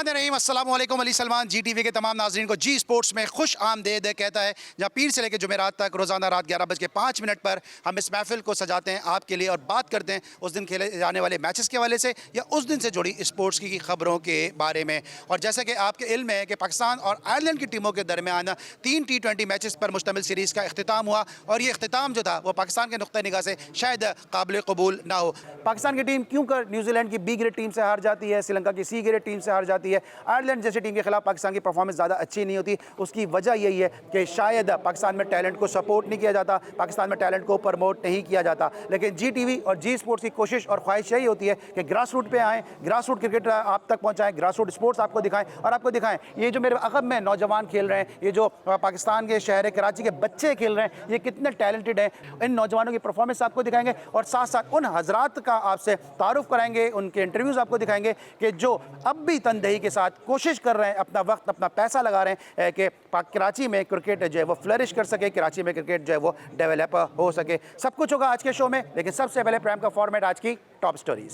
बिस्मिल्लाहिर्रहमानिर्रहीम अस्सलाम वालेकुम। अली सलमान जी टीवी के तमाम नाज़रीन को जी स्पोर्ट्स में खुश आमदेद कहता है, जहाँ पीर से लेकर जुमेरात तक रोज़ाना रात 11:05 पर हम इस महफिल को सजाते हैं आपके लिए और बात करते हैं उस दिन खेले जाने वाले मैचेस के हवाले से या उस दिन से जुड़ी स्पोर्ट्स की खबरों के बारे में। और जैसा कि आपके इल्म है कि पाकिस्तान और आयरलैंड की टीमों के दरमियान 3 T20 मैचेस पर मुश्तमिल सीरीज़ का अख्तिताम हुआ और ये अख्तिताम जो था वो पाकिस्तान के नुक्ते निगाह से शायद काबिल कबूल ना हो। पाकिस्तान की टीम क्यों कर न्यूजीलैंड की बी ग्रेड टीम से हार जाती है, श्रीलंका की सी ग्रेड टीम से हार जाती है, आयरलैंड जैसी टीम के खिलाफ पाकिस्तान की परफॉर्मेंस ज़्यादा अच्छी नहीं होती, उसकी वजह यही है कि शायद पाकिस्तान में टैलेंट को सपोर्ट नहीं किया जाता, पाकिस्तान में टैलेंट को प्रमोट नहीं किया जाता। लेकिन जी टीवी और जी स्पोर्ट्स की कोशिश और ख्वाहिश यही होती है कि ग्रास रूट पे आएँ, ग्रास रूट क्रिकेट आप तक पहुँचाएँ, ग्रास रूट स्पोर्ट्स आपको दिखाएँ और आपको दिखाएँ ये जो मेरे अगब में नौजवान खेल रहे हैं, ये जो पाकिस्तान के शहर कराची के बच्चे खेल रहे हैं, ये कितने टैलेंटेड हैं, इन नौजवानों की परफॉर्मेंस आपको दिखाएंगे और साथ साथ उन हजरात का आपसे तारुफ कराएंगे, उनके इंटरव्यूज़ आपको दिखाएंगे कि जो अब भी तनदेही के साथ कोशिश कर रहे हैं, अपना वक्त अपना पैसा लगा रहे हैं कि कराची में क्रिकेट जो है वो फ्लरिश कर सके, कराची में क्रिकेट जो है वो डेवलप हो सके। सब कुछ होगा आज के शो में, लेकिन सबसे पहले प्रोग्राम का फॉर्मेट आज की top stories.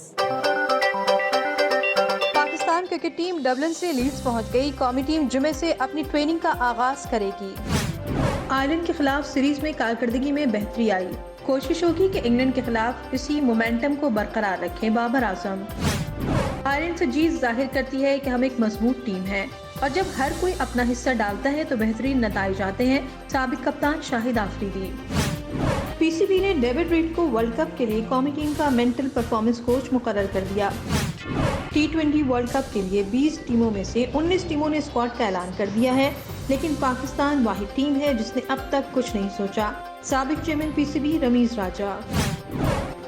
Pakistan cricket team Dublin से लीड्स पहुंच गई। कौमी टीम जुमे से अपनी ट्रेनिंग का आगाज करेगी। आयरलैंड के खिलाफ सीरीज में कारकर्दगी में बेहतरी आई। कोशिश होगी कि इंग्लैंड के खिलाफ इसी मोमेंटम को बरकरार रखें बाबर आजम। आयरलैंड से जीत जाहिर करती है कि हम एक मजबूत टीम है और जब हर कोई अपना हिस्सा डालता है तो बेहतरीन नताइज आते हैं। साबिक कप्तान शाहिद आफरीदी। पीसीबी ने डेविड रीड को वर्ल्ड कप के लिए कौमी टीम का मेंटल परफॉर्मेंस कोच मुकर्रर कर दिया। T20 वर्ल्ड कप के लिए 20 टीमों में से 19 टीमों ने स्क्वाड का ऐलान कर दिया है, लेकिन पाकिस्तान वाहिद टीम है जिसने अब तक कुछ नहीं सोचा। साबिक chairman PCB Ramiz Raja.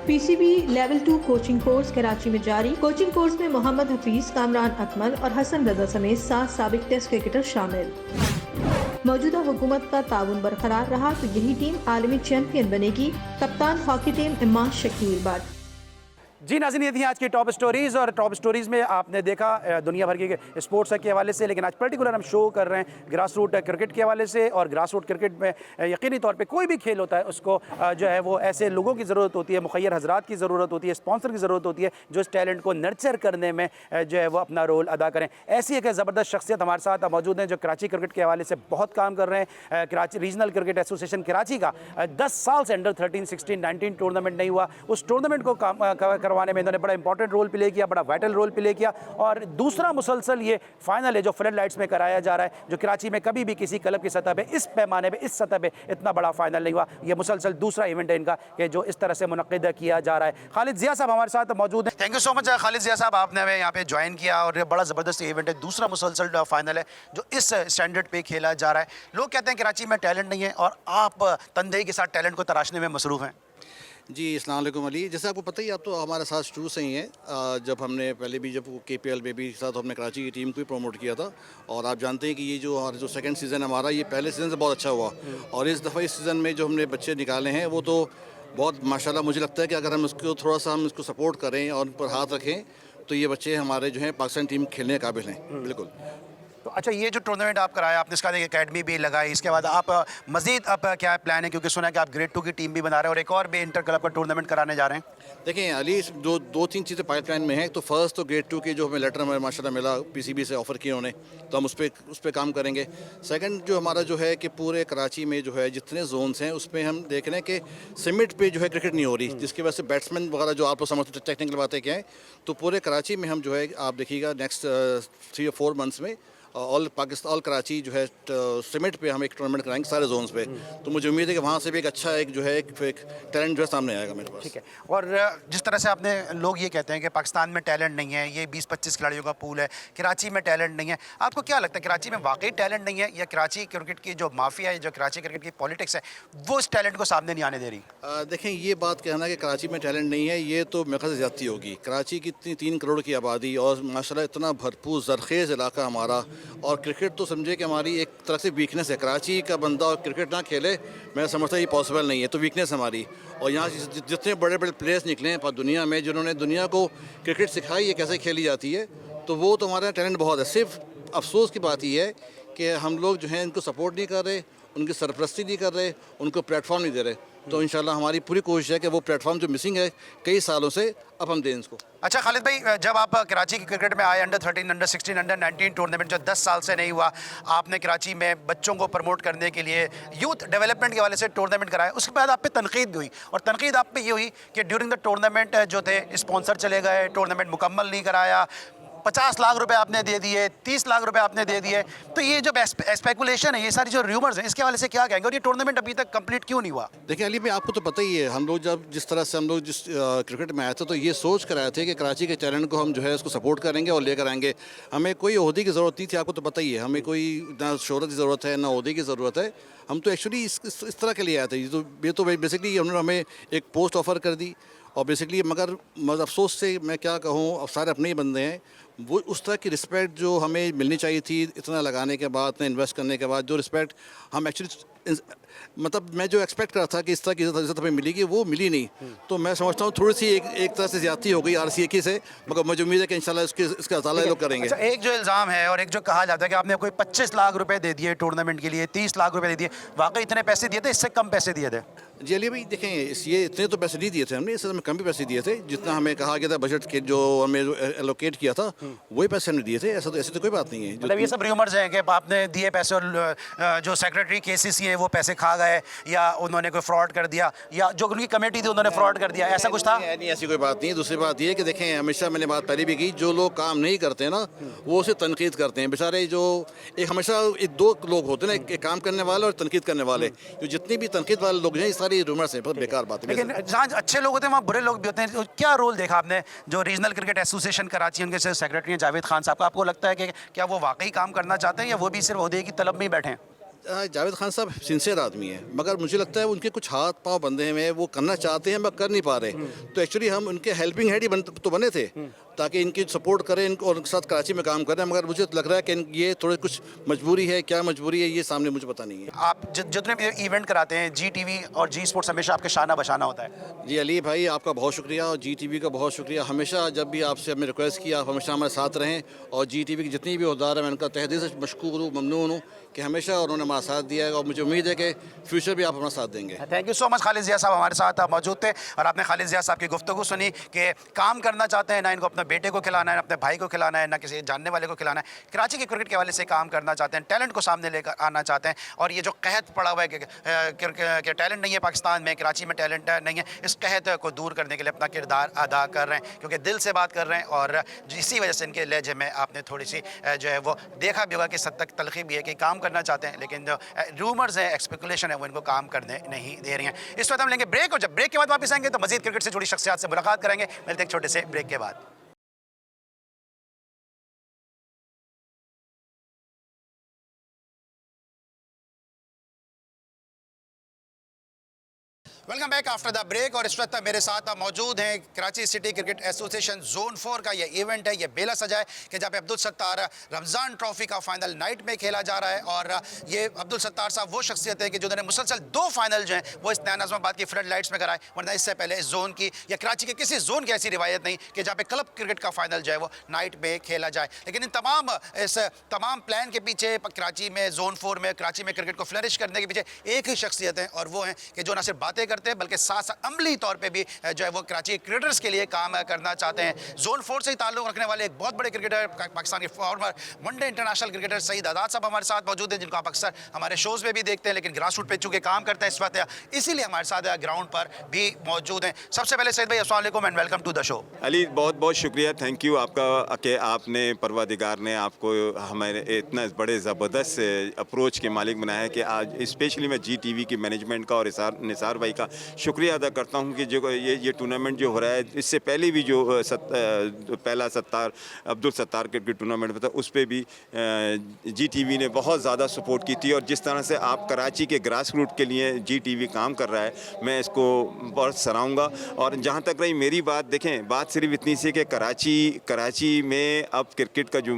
PCB level 2 coaching course Karachi में जारी। कोचिंग कोर्स में मोहम्मद हफीज, कामरान अकमल और हसन रजा समेत 7 साबिक टेस्ट क्रिकेटर शामिल। मौजूदा हुकूमत का ताउन बरकरार रहा तो यही टीम आलमी चैंपियन बनेगी। कप्तान हॉकी टीम इमाम शकील बट। जी नाज़रीन, ये थी आज की टॉप स्टोरीज़ और टॉप स्टोरीज़ में आपने देखा दुनिया भर के स्पोर्ट्स के हवाले से, लेकिन आज पर्टिकुलर हम शो कर रहे हैं ग्रास रूट क्रिकेट के हवाले से। और ग्रास रूट क्रिकेट में यकीनी तौर पे कोई भी खेल होता है उसको जो है वो ऐसे लोगों की ज़रूरत होती है, मुखय्यर हजरात की ज़रूरत होती है, स्पॉन्सर की ज़रूरत होती है जो इस टैलेंट को नर्चर करने में जो है वो अपना रोल अदा करें। ऐसी एक ज़बरदस्त शख्सियत हमारे साथ मौजूद हैं जो कराची क्रिकेट के हवाले से बहुत काम कर रहे हैं। Karachi regional cricket association Karachi का 10 साल से अंडर 13, 16, 19 टूर्नामेंट नहीं हुआ, उस टूर्नामेंट को करवाने में इन्होंने बड़ा इंपॉर्टेंट रोल प्ले किया, बड़ा वाइटल रोल प्ले किया। और दूसरा मुसलसल ये फाइनल है जो फ्लड लाइट्स में कराया जा रहा है, जो कराची में कभी भी किसी क्लब की सतह पे इस पैमाने पे इस सतह पे इतना बड़ा फाइनल नहीं हुआ। ये मुसलसल दूसरा इवेंट है इनका कि जो इस तरह से मुनक्किद किया जा रहा है। खालिद जिया साहब हमारे साथ मौजूद हैं। Thank you so much Khalid Zia साहब, आपने हमें यहाँ पे ज्वाइन किया और बड़ा ज़बरदस्त इवेंट है, दूसरा मुसलसल फाइनल है जो इस स्टैंडर्ड पे खेला जा रहा है। लोग कहते हैं कराची में टैलेंट नहीं है और आप तनदेही के साथ टैलेंट को तराशने में मसरूफ़ हैं। जी अस्सलाम वालेकुम अली, जैसे आपको पता ही, आप तो हमारे साथ शुरू से ही हैं। जब हमने पहले भी जब KPL में भी साथ हमने कराची की टीम को ही प्रमोट किया था और आप जानते हैं कि ये जो सेकंड सीज़न हमारा, ये पहले सीज़न से बहुत अच्छा हुआ और इस दफ़ा इस सीज़न में जो हमने बच्चे निकाले हैं वो तो बहुत माशाल्लाह। मुझे लगता है कि अगर हम इसको थोड़ा सा हम इसको सपोर्ट करें और उन पर हाथ रखें तो ये बच्चे हमारे जो हैं पाकिस्तान टीम खेलने के काबिल हैं। बिल्कुल। तो अच्छा, ये जो टूर्नामेंट आप कराया, आपने इसका एक एकेडमी भी लगाई, इसके बाद आप मज़ीद अब क्या प्लान है, क्योंकि सुना है कि आप ग्रेड 2 की टीम भी बना रहे हैं और एक और भी इंटर क्लब का टूर्नामेंट कराने जा रहे हैं? देखें अली, दो तीन चीज़ें पाइपलाइन में हैं। तो फर्स्ट तो ग्रेड 2 के जो हमें लेटर हमें माशाल्लाह मिला, PCB से ऑफ़र किए उन्होंने, तो हम उस पर काम करेंगे। सेकंड जो हमारा जो है कि पूरे कराची में जो है जितने जोन्स हैं उसमें हम देख रहे हैं कि सिमिट पे जो है क्रिकेट नहीं हो रही, जिसकी वजह से बैट्समैन वगैरह जो आप लोग समझते टेक्निकल बातें क्या हैं, तो पूरे कराची में हम जो है आप देखिएगा नेक्स्ट 3 or 4 मंथ्स में ऑल कराची जो है सिमिट पे हम एक टूर्नामेंट कराएंगे सारे जोन्स पे। तो मुझे उम्मीद है कि वहाँ से भी एक अच्छा एक टैलेंट जो है सामने आएगा मेरे पास। ठीक है। और जिस तरह से आपने, लोग ये कहते हैं कि पाकिस्तान में टैलेंट नहीं है, ये 20-25 खिलाड़ियों का पूल है, कराची में टैलेंट नहीं है। आपको क्या लगता है कराची में वाकई टैलेंट नहीं है या कराची क्रिकेट की जो माफिया है, जो कराची क्रिकेट की पॉलिटिक्स है, वो इस टैलेंट को सामने नहीं आने दे रही? देखें, ये बात कहना कि कराची में टैलेंट नहीं है, ये तो मेरे ख्याल से ज़्यादती होगी। कराची की इतनी 3 करोड़ की आबादी और माशाल्लाह इतना भरपूर ज़रखेज़ इलाका हमारा, और क्रिकेट तो समझे कि हमारी एक तरह से वीकनेस है। कराची का बंदा और क्रिकेट ना खेले, मैं समझता ये पॉसिबल नहीं है, तो वीकनेस हमारी। और यहाँ जितने बड़े बड़े प्लेयर्स निकले हैं दुनिया में, जिन्होंने दुनिया को क्रिकेट सिखाई है कैसे खेली जाती है, तो वो तो हमारा टैलेंट बहुत है। सिर्फ अफसोस की बात यह है कि हम लोग जो हैं इनको सपोर्ट नहीं कर रहे उनकी सरपरस्ती नहीं कर रहे, उनको प्लेटफॉर्म नहीं दे रहे। तो इंशाल्लाह हमारी पूरी कोशिश है कि वो प्लेटफॉर्म जो मिसिंग है कई सालों से, अब हम दें इसको। अच्छा खालिद भाई, जब आप कराची की क्रिकेट में आए, अंडर 13, अंडर 16, अंडर 19 टूर्नामेंट जो 10 साल से नहीं हुआ, आपने कराची में बच्चों को प्रमोट करने के लिए यूथ डेवलपमेंट के हवाले से टूर्नामेंट कराया। उसके बाद आप पे तनकीद भी हुई, और तनकीद आप पे ये हुई कि ड्यूरिंग द टूर्नामेंट जो थे स्पॉन्सर चले गए, टूर्नामेंट मुकम्मल नहीं कराया, 50 लाख रुपए आपने दे दिए, 30 लाख रुपए आपने दे दिए। तो ये जो स्पेकुलेशन है, ये सारी जो र्यूमर्स हैं, इसके हवाले से क्या कहेंगे, और ये टूर्नामेंट अभी तक कंप्लीट क्यों नहीं हुआ? देखिए अली भाई, आपको तो पता ही है, हम लोग जब जिस तरह से हम लोग जिस क्रिकेट में आए थे, तो ये सोच कर आए थे कि कराची के टैलेंट को हम जो है उसको सपोर्ट करेंगे और लेकर आएंगे। हमें कोई ओहदे की ज़रूरत नहीं थी, आपको तो पता ही है, हमें कोई ना शोहरत की ज़रूरत है ना ओहदे की ज़रूरत है। हम तो एक्चुअली इस तरह के लिए आए थे। ये तो बेसिकली उन्होंने हमें एक पोस्ट ऑफ़र कर दी, और बेसिकली मगर अफसोस से मैं क्या कहूँ, अब सारे अपने ही बंदे हैं, वो उस तरह की रिस्पेक्ट जो हमें मिलनी चाहिए थी, इतना लगाने के बाद, इतना इन्वेस्ट करने के बाद, जो रिस्पेक्ट हम एक्चुअली मतलब मैं जो एक्सपेक्ट कर रहा था कि इस तरह की इज़्ज़त हमें मिलेगी, वो मिली नहीं। तो मैं समझता हूँ थोड़ी सी एक तरह से ज़्यादती हो गई RCA से, मगर मुझे उम्मीद है कि इंशाल्लाह इसका अज़ाला लोग करेंगे। अच्छा, एक जो इल्ज़ाम है और एक जो कहा जाता है कि आपने कोई 25 लाख रुपए दे दिए टूर्नामेंट के लिए, 30 लाख रुपए दे दिए, वाकई इतने पैसे दिए थे, इससे कम पैसे दिए थे? जी अली भाई देखें, ये इतने तो पैसे नहीं दिए थे हमने, इससे हमें कम भी पैसे दिए थे, जितना हमें कहा गया था बजट के जो हमें एलोकेट किया था, वही पैसे हमने दिए थे। ऐसे तो कोई बात नहीं है। मतलब ये सब र्यूमर्स हैं कि आपने दिए पैसे और जो सेक्रेटरी KCC हैं वो पैसे खा गए, या उन्होंने कोई फ्रॉड कर दिया, या जो उनकी कमेटी थी उन्होंने फ्रॉड कर दिया, ऐसा कुछ था? नहीं, ऐसी कोई बात नहीं है। दूसरी बात ये है कि देखें, हमेशा मैंने बात पहले भी की, जो लोग काम नहीं करते ना, वो उसे तनकीद करते हैं। बेचारे जो एक हमेशा एक दो लोग होते हैं ना, एक काम करने वाले और तनकीद करने वाले, जो जितनी भी तनकीद वाले लोग हैं, ये सारी रूमर्स हैं, बहुत बेकार बात है। लेकिन जहाँ अच्छे लोग होते हैं वहाँ बुरे लोग भी होते हैं। तो क्या रोल देखा आपने जो रीजनल क्रिकेट एसोसिएशन कराची, उनके सेक्रेटरी हैं जावेद खान साहब का? आपको लगता है कि क्या वो वाकई काम करना चाहते हैं, या वो भी सिर्फ ओहदे की तलब में ही बैठे हैं? जावेद खान साहब सिंसियर आदमी है, मगर मुझे लगता है उनके कुछ हाथ पांव बंधे हुए हैं, वो करना चाहते हैं मगर कर नहीं पा रहे। तो एक्चुअली हम उनके हेल्पिंग हैंड ही तो बने थे, ताकि इनकी सपोर्ट करें, इनको और उनके साथ कराची में काम करें। मगर मुझे लग रहा है कि ये थोड़े कुछ मजबूरी है, क्या मजबूरी है ये सामने मुझे पता नहीं है। आप जितने भी इवेंट कराते हैं, GTV और G स्पोर्ट्स हमेशा आपके शाना बशाना होता है। जी अली भाई, आपका बहुत शुक्रिया, और GTV का बहुत शुक्रिया। हमेशा जब भी आपसे हमने रिक्वेस्ट किया, आप हमेशा हमारे साथ रहें, और GTV के जितनी भी उहदेदार हैं, मैं उनका तहे दिल से मशकूर हूँ, ममनून हूँ कि हमेशा उन्होंने हमारा साथ दिया है, और मुझे उम्मीद है कि फ्यूचर भी आप हमारा साथ देंगे। Thank you so much. Khalid Zia साहब हमारे साथ मौजूद थे, और आपने खालिद ज़िया साहब की गुफ्तगू सुनी कि काम करना चाहते हैं, ना इनको अपने बेटे को खिलाना है, ना अपने भाई को खिलाना है, ना किसी जानने वाले को खिलाना है। कराची के क्रिकेट के हवाले से काम करना चाहते हैं, टैलेंट को सामने लेकर आना चाहते हैं, और ये जो कहत पड़ा हुआ है कि टैलेंट नहीं है पाकिस्तान में, कराची में टैलेंट नहीं है, इस कहत को दूर करने के लिए अपना किरदार अदा कर रहे हैं, क्योंकि दिल से बात कर रहे हैं। और इसी वजह से इनके लहजे में आपने थोड़ी सी जो है वो देखा भी होगा कि सद तक तलखी भी है कि काम करना चाहते हैं, लेकिन जो रूमर्स हैं, एक्सपेकुलेशन है, वो इनको काम करने नहीं दे रही हैं। इस वक्त हम लेंगे ब्रेक, और जब ब्रेक के बाद वापस आएंगे तो मजीद क्रिकेट से जुड़ी शख्सियात से मुलाकात करेंगे। मिलते हैं एक छोटे से ब्रेक के बाद। Welcome back after the break. और इस वक्त मेरे साथ मौजूद हैं Karachi city cricket association zone 4 का ये इवेंट है, ये बेला सजा है कि जहाँ पे अब्दुल सत्तार रमज़ान ट्रॉफी का फाइनल नाइट में खेला जा रहा है। और ये अब्दुल सत्तार साहब वो शख्सियत है कि जिन्होंने मुसलसल 2 फाइनल जो हैं वो इस नया नाज़माबाद की फ्लड लाइट्स में कराए, वरना इससे पहले इस जोन की या कराची के किसी जोन की ऐसी रिवायत नहीं कि जहाँ पे क्लब क्रिकेट का फाइनल जो है वो नाइट में खेला जाए। लेकिन इस तमाम प्लान के पीछे कराची में जोन 4 में कराची में क्रिकेट को फ्लरिश करने के पीछे एक ही शख्सियत है, और वो है कि जो ना सिर्फ बातें करते हैं बल्कि साथ साथ अमली तौर पे भी जो है वो कराची क्रिकेटर्स के लिए काम करना चाहते हैं। जोन 4 से ही ताल्लुक़ रखने वाले एक बहुत बड़े क्रिकेटर, पाकिस्तान के former one day international cricketer Saeed Azad साहब हमारे साथ मौजूद हैं, जिनको आप अक्सर हमारे शोज़ में भी देखते हैं, लेकिन ग्रास रूट पे चूँकि काम करते हैं इस वक्त, इसीलिए हमारे साथ ग्राउंड पर भी मौजूद हैं। सबसे पहले सईद भाई अस्सलाम वालेकुम and welcome to the show. Ali बहुत बहुत शुक्रिया, थैंक यू आपका कि आपने परवरदिगार ने आपको हमारे इतना बड़े ज़बरदस्त अप्रोच के मालिक बनाया है कि आज स्पेशली मैं GTV की मैनेजमेंट का और निसार भाई का शुक्रिया अदा करता हूँ कि जो ये टूर्नामेंट जो हो रहा है, इससे पहले भी जो पहला अब्दुल सत्तार क्रिकेट टूर्नामेंट था उस पर भी GTV ने बहुत ज़्यादा सपोर्ट की थी। और जिस तरह से आप कराची के ग्रास रूट के लिए GTV काम कर रहा है, मैं इसको बहुत सराहूँगा। और जहाँ तक रही मेरी बात, देखें बात सिर्फ इतनी सी कि कराची में अब क्रिकेट का जो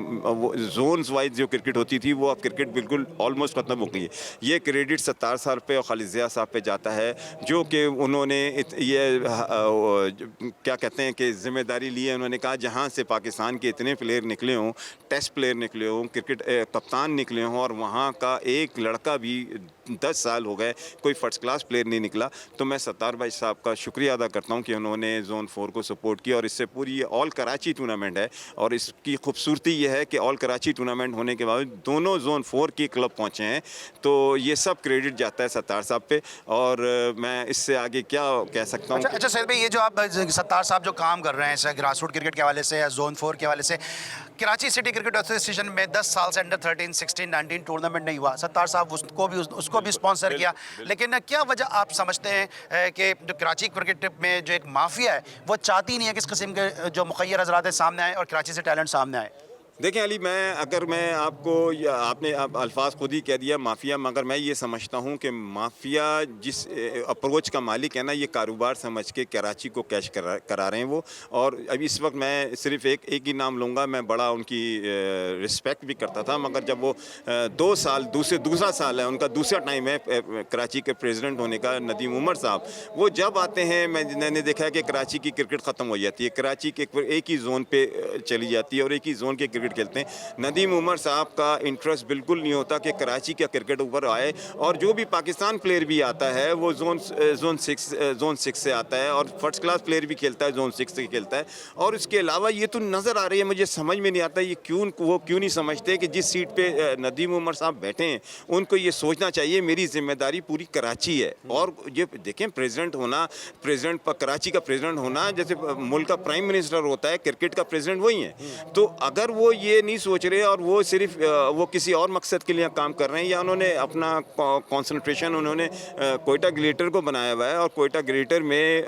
जोन्स वाइज जो क्रिकेट होती थी वो अब क्रिकेट बिल्कुल ऑलमोस्ट ख़त्म हो गई है। ये क्रेडिट सत्तार साहब पे और खालिद ज़िया साहब पे जाता है, जो कि उन्होंने ये क्या कहते हैं कि जिम्मेदारी ली है। उन्होंने कहा जहाँ से पाकिस्तान के इतने प्लेयर निकले हों, टेस्ट प्लेयर निकले हों, क्रिकेट कप्तान निकले हों, और वहाँ का एक लड़का भी 10 साल हो गए कोई फर्स्ट क्लास प्लेयर नहीं निकला। तो मैं सत्तार भाई साहब का शुक्रिया अदा करता हूँ कि उन्होंने जोन 4 को सपोर्ट किया और इससे पूरी ये ऑल कराची टूर्नामेंट है और इसकी खूबसूरती ये है कि ऑल कराची टूर्नामेंट होने के बाद दोनों जोन 4 के क्लब पहुँचे हैं। तो ये सब क्रेडिट जाता है सत्तार साहब पे और मैं इससे आगे क्या कह सकता हूँ। अच्छा सैयद भाई, ये जो आप सत्तार साहब जो काम कर रहे हैं ग्रास रूट क्रिकेट के हवाले से या जोन 4 के हवाले से, कराची सिटी क्रिकेट एसोसिएशन में 10 साल से अंडर 13, 16, 19 टूर्नामेंट नहीं हुआ। सत्तार साहब उसको भी स्पॉन्सर किया, लेकिन क्या वजह आप समझते हैं कि जो कराची क्रिकेट में जो एक माफिया है वो चाहती नहीं है कि इस किस्म के जो मुखय्यर हज़रात सामने आए और कराची से टैलेंट सामने आए? देखें अली, मैं आपको आपने अल्फाज खुद ही कह दिया माफिया, मगर मैं ये समझता हूँ कि माफिया जिस अप्रोच का मालिक है ना, ये कारोबार समझ के कराची को कैश करा रहे हैं वो। और अभी इस वक्त मैं सिर्फ एक ही नाम लूँगा, मैं बड़ा उनकी रिस्पेक्ट भी करता था, मगर जब वो 2 साल दूसरा साल है उनका, दूसरा टाइम है कराची के प्रेसिडेंट होने का, नदीम उमर साहब, वो जब आते हैं मैंने देखा है कि कराची की क्रिकेट ख़त्म हो जाती है, कराची के एक ही जोन पे चली जाती है और एक ही जोन के खेलते हैं। नदीम उमर साहब का इंटरेस्ट बिल्कुल नहीं होता कि कराची का क्रिकेट ऊपर आए, और जो भी पाकिस्तान प्लेयर भी आता है वो जोन 6 से आता है और फर्स्ट क्लास प्लेयर भी खेलता है, जोन 6 से खेलता है। और उसके अलावा ये तो नज़र आ रही है, मुझे समझ में नहीं आता ये वो क्यों नहीं समझते कि जिस सीट पे नदीम उमर साहब बैठे हैं उनको ये सोचना चाहिए मेरी जिम्मेदारी पूरी कराची है। और ये देखें, कराची का प्रेसिडेंट होना जैसे मुल्क का प्राइम मिनिस्टर होता है, क्रिकेट का प्रेसिडेंट वही है। तो अगर वो ये नहीं सोच रहे और वो सिर्फ वो किसी और मकसद के लिए काम कर रहे हैं, या उन्होंने अपना कंसंट्रेशन उन्होंने कोयटा ग्लेटर को बनाया हुआ है और कोयटा ग्लेटर में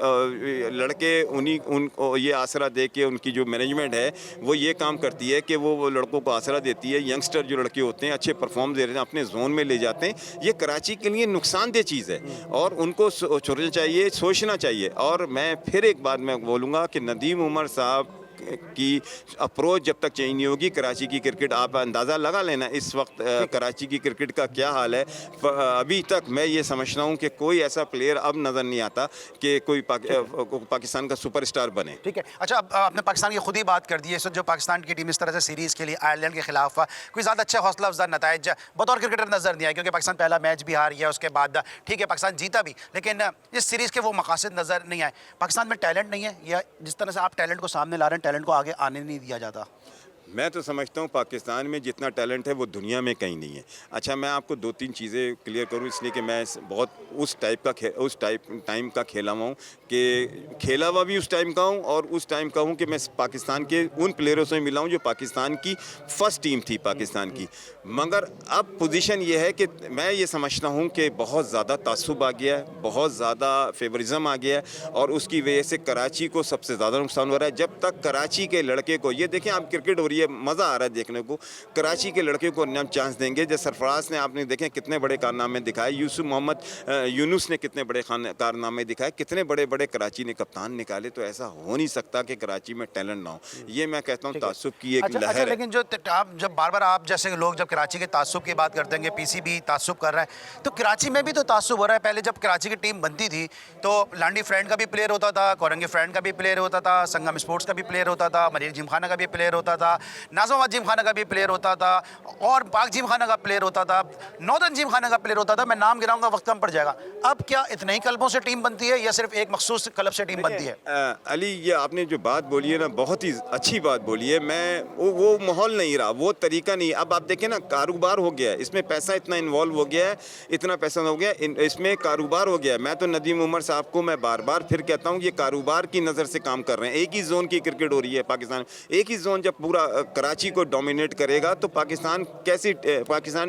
लड़के उनको ये आसरा दे के, उनकी जो मैनेजमेंट है वो ये काम करती है कि वो लड़कों को आसरा देती है, यंगस्टर जो लड़के होते हैं अच्छे परफॉर्म दे रहे हैं अपने जोन में ले जाते हैं। ये कराची के लिए नुकसानदेह चीज़ है और उनको सोचना चाहिए, सोचना चाहिए। और मैं फिर एक बात मैं बोलूँगा कि नदीम उमर साहब की अप्रोच जब तक चेंज नहीं होगी, कराची की क्रिकेट, आप अंदाज़ा लगा लेना इस वक्त कराची की क्रिकेट का क्या हाल है। अभी तक मैं ये समझता हूँ कि कोई ऐसा प्लेयर अब नज़र नहीं आता कि कोई पाकिस्तान का सुपरस्टार बने। ठीक है, अच्छा, अब आपने पाकिस्तान की खुद ही बात कर दी है। जो पाकिस्तान की टीम इस तरह से सीरीज़ के लिए आयरलैंड के खिलाफ कोई ज़्यादा अच्छा हौसला अफजा नताइज बतौर क्रिकेटर नज़र नहीं आया, क्योंकि पाकिस्तान पहला मैच भी हार गया, उसके बाद ठीक है पाकिस्तान जीता भी, लेकिन इस सीरीज़ के वो मकासद नज़र नहीं आए। पाकिस्तान में टैलेंट नहीं है, या जिस तरह से आप टैलेंट को सामने ला रहे हैं, टैलेंट को आगे आने नहीं दिया जाता? मैं तो समझता हूँ पाकिस्तान में जितना टैलेंट है वो दुनिया में कहीं नहीं है। अच्छा, मैं आपको 2-3 चीज़ें क्लियर करूँ, इसलिए कि मैं बहुत उस टाइम का खेला हुआ हूँ, कि खेला हुआ भी उस टाइम का हूँ और उस टाइम का हूँ कि मैं पाकिस्तान के उन प्लेयरों से मिला हूँ जो पाकिस्तान की फर्स्ट टीम थी पाकिस्तान की। मगर अब पोजीशन ये है कि मैं ये समझता हूँ कि बहुत ज़्यादा तासुब आ गया है, बहुत ज़्यादा फेवरिज्म आ गया है और उसकी वजह से कराची को सबसे ज़्यादा नुकसान हो रहा है। जब तक कराची के लड़के को, ये देखें आप, क्रिकेट हो रही है, मज़ा आ रहा है देखने को, कराची के लड़के को हम चांस देंगे। जैसे सरफराज ने, आपने देखें कितने बड़े कारनामे दिखाए, यूसुफ मोहम्मद यूनुस ने कितने बड़े कारनामे दिखाए, कितने बड़े बड़े कराची ने कप्तान निकाले। तो ऐसा हो नहीं सकता कि कराची में टैलेंट ना हो। ये मैं कहता हूँ तासुब की एक लहर है। लेकिन जो आप जब बार-बार आप जैसे लोग जब कराची के तासुब की बात करते हैं, पीसीबी तासुब कर रहा है, तो कराची में भी तो तासुब हो रहा है। पहले जब कराची की टीम बनती थी तो लांडी फ्रेंड का भी प्लेयर होता था, कोरंगी फ्रेंड का भी प्लेयर होता था, संगम स्पोर्ट्स का भी प्लेयर होता था, मरीर जिमखाना का भी प्लेयर होता था, नाज़िमाबाद जिमखाना का भी प्लेयर होता था और पाक जिमखाना का प्लेयर होता था, नॉर्दर्न जिमखाना का प्लेयर होता था। मैं नाम गिनाऊंगा, वक्त कम पड़ जाएगा। अब क्या इतने ही क्लबों से टीम बनती है या सिर्फ एक मखसूस क्लब से टीम बनती है? अली, ये आपने जो बात बोली है ना, बहुत ही अच्छी बात बोली है। मैं वो माहौल नहीं रहा, वो तरीका नहीं। अब आप देखें ना, कारोबार हो गया है, इसमें पैसा इतना इन्वॉल्व हो गया है, इतना पैसा हो गया, इसमें कारोबार हो गया है। मैं तो नदीम उमर साहब को मैं बार बार फिर कहता हूँ, ये कारोबार की नज़र से काम कर रहे हैं। एक ही जोन की क्रिकेट हो रही है पाकिस्तान, एक ही जोन जब पूरा कराची को डोमिनेट करेगा तो पाकिस्तान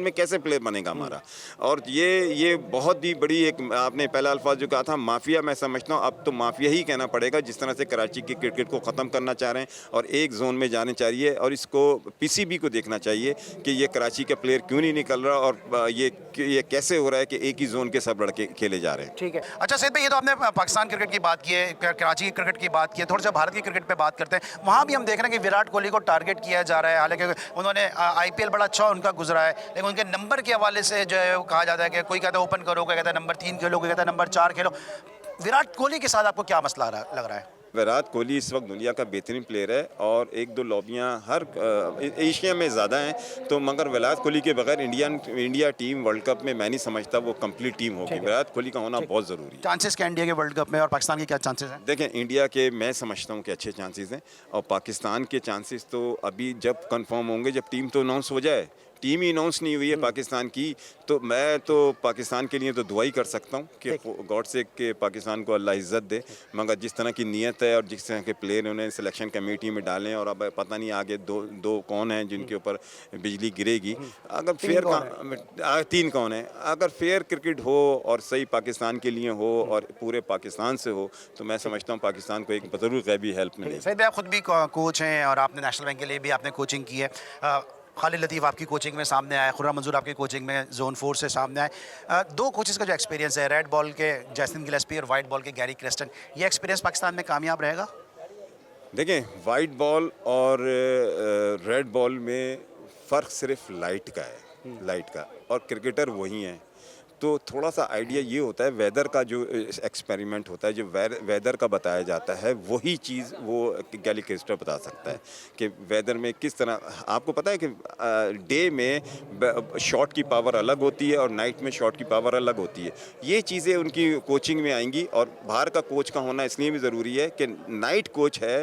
में कैसे प्लेयर बनेगा हमारा। और ये बहुत ही बड़ी एक, आपने पहला अल्फाज जो कहा था माफिया, मैं समझता हूँ अब तो माफिया ही कहना पड़ेगा। जिस तरह से कराची की क्रिकेट को ख़त्म करना चाह रहे हैं और एक जोन में जाने चाहिए, और इसको पीसीबी को देखना चाहिए कि ये कराची का प्लेयर क्यों नहीं निकल रहा और ये कैसे हो रहा है कि एक ही जोन के सब लड़के खेले जा रहे हैं। ठीक है, अच्छा सैयद भाई, ये तो आपने पाकिस्तान क्रिकेट की बात की है, कराची की क्रिकेट की बात की है, थोड़ा सा भारत की क्रिकेट पे बात करते हैं। वहाँ भी हम देख रहे हैं कि विराट कोहली को टारगेट किया जा रहा है। हालांकि उन्होंने आईपीएल बड़ा अच्छा उनका गुजरा है, लेकिन उनके नंबर के हवाले से जो है कहा जाता है कि कोई कहता है ओपन करो, कोई कहता है नंबर 3 खेलो, कोई कहता है नंबर 4 खेलो। विराट कोहली के साथ आपको क्या मसला लग रहा है? विराट कोहली इस वक्त दुनिया का बेहतरीन प्लेयर है और एक दो लॉबियां हर एशिया में ज़्यादा हैं, तो मगर विराट कोहली के बगैर इंडिया टीम वर्ल्ड कप में मैं नहीं समझता वो कंप्लीट टीम होगी। विराट कोहली का होना बहुत ज़रूरी है। चांसेस क्या इंडिया के वर्ल्ड कप में और पाकिस्तान के क्या चांसेस हैं? देखें, इंडिया के मैं समझता हूँ कि अच्छे चांसेस हैं और पाकिस्तान के चांसेस तो अभी जब कंफर्म होंगे, जब टीम तो अनाउंस हो जाए। टीम ही अनाउंस नहीं हुई है पाकिस्तान की, तो मैं तो पाकिस्तान के लिए तो दुआ ही कर सकता हूँ कि गॉड से कि पाकिस्तान को अल्लाह इज़्ज़त दे। मगर जिस तरह की नीयत है और जिस तरह के प्लेयर उन्हें सिलेक्शन कमेटी में डालें और अब पता नहीं आगे दो कौन हैं जिनके ऊपर बिजली गिरेगी। अगर फेयर तीन कौन है, अगर फेयर क्रिकेट हो और सही पाकिस्तान के लिए हो और पूरे पाकिस्तान से हो, तो मैं समझता हूँ पाकिस्तान को एक ज़रूर गैबी हेल्प मिलेगी। सईद भाई, आप खुद भी कोच हैं और आपने नेशनल बैंक के लिए भी आपने कोचिंग की है। खालिद लतीफ़ आपकी कोचिंग में सामने आए, खुर्रम मंजूर आपकी कोचिंग में जोन 4 से सामने आए। दो कोचेस का जो एक्सपीरियंस है, रेड बॉल के जैस्टिन गिलेस्पी और वाइट बॉल के गैरी क्रेस्टन, ये एक्सपीरियंस पाकिस्तान में कामयाब रहेगा? देखें, वाइट बॉल और रेड बॉल में फ़र्क सिर्फ लाइट का है, लाइट का, और क्रिकेटर वही हैं। तो थोड़ा सा आइडिया ये होता है, वेदर का जो एक्सपेरिमेंट होता है, जो वेदर का बताया जाता है, वही चीज़ वो गैरी क्रेस्टर बता सकता है कि वेदर में किस तरह। आपको पता है कि डे में शॉट की पावर अलग होती है और नाइट में शॉट की पावर अलग होती है। ये चीज़ें उनकी कोचिंग में आएंगी और बाहर का कोच का होना इसलिए भी ज़रूरी है कि नाइट कोच है,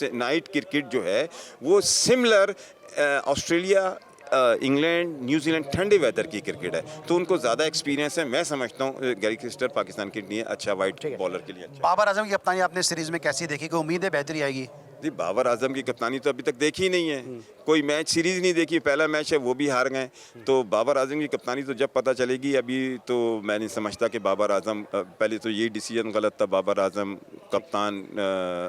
नाइट क्रिकेट जो है वो सिमिलर ऑस्ट्रेलिया, इंग्लैंड, न्यूजीलैंड ठंडे वेदर की क्रिकेट है, तो उनको ज़्यादा एक्सपीरियंस है। मैं समझता हूँ गैरी क्रेस्टर पाकिस्तान के लिए अच्छा वाइट बॉलर के लिए अच्छा। बाबर आजम की कप्तानी आपने सीरीज़ में कैसी देखी? कोई उम्मीद है बेहतरी आएगी? जी, बाबर आजम की कप्तानी तो अभी तक देखी ही नहीं है, कोई मैच सीरीज़ नहीं देखी। पहला मैच है वो भी हार गए, तो बाबर आजम की कप्तानी तो जब पता चलेगी। अभी तो मैं नहीं समझता कि बाबर आजम, पहले तो ये डिसीजन गलत था, बाबर आजम कप्तान